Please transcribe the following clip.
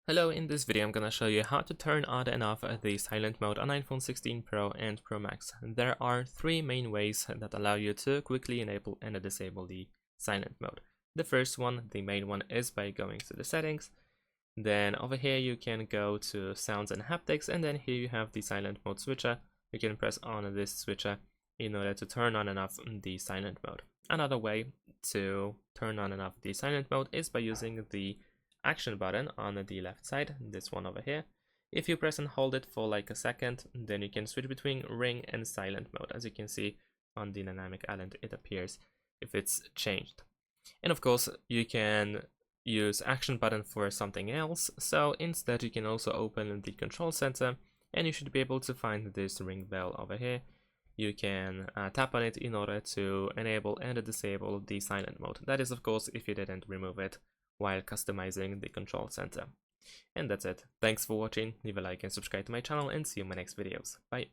Hello, in this video I'm gonna show you how to turn on and off the silent mode on iPhone 16 Pro and Pro Max. There are three main ways that allow you to quickly enable and disable the silent mode. The first one, the main one, is by going to the settings. Then over here you can go to sounds and haptics, and then here you have the silent mode switcher. You can press on this switcher in order to turn on and off the silent mode. Another way to turn on and off the silent mode is by using the action button on the left side, this one over here. If you press and hold it for like a second, then you can switch between ring and silent mode. As you can see on the dynamic island, it appears if it's changed. And of course you can use action button for something else, so instead you can also open the control center and you should be able to find this ring bell over here. You can tap on it in order to enable and disable the silent mode. That is of course if you didn't remove it while customizing the control center. And that's it. Thanks for watching, leave a like and subscribe to my channel, and see you in my next videos. Bye!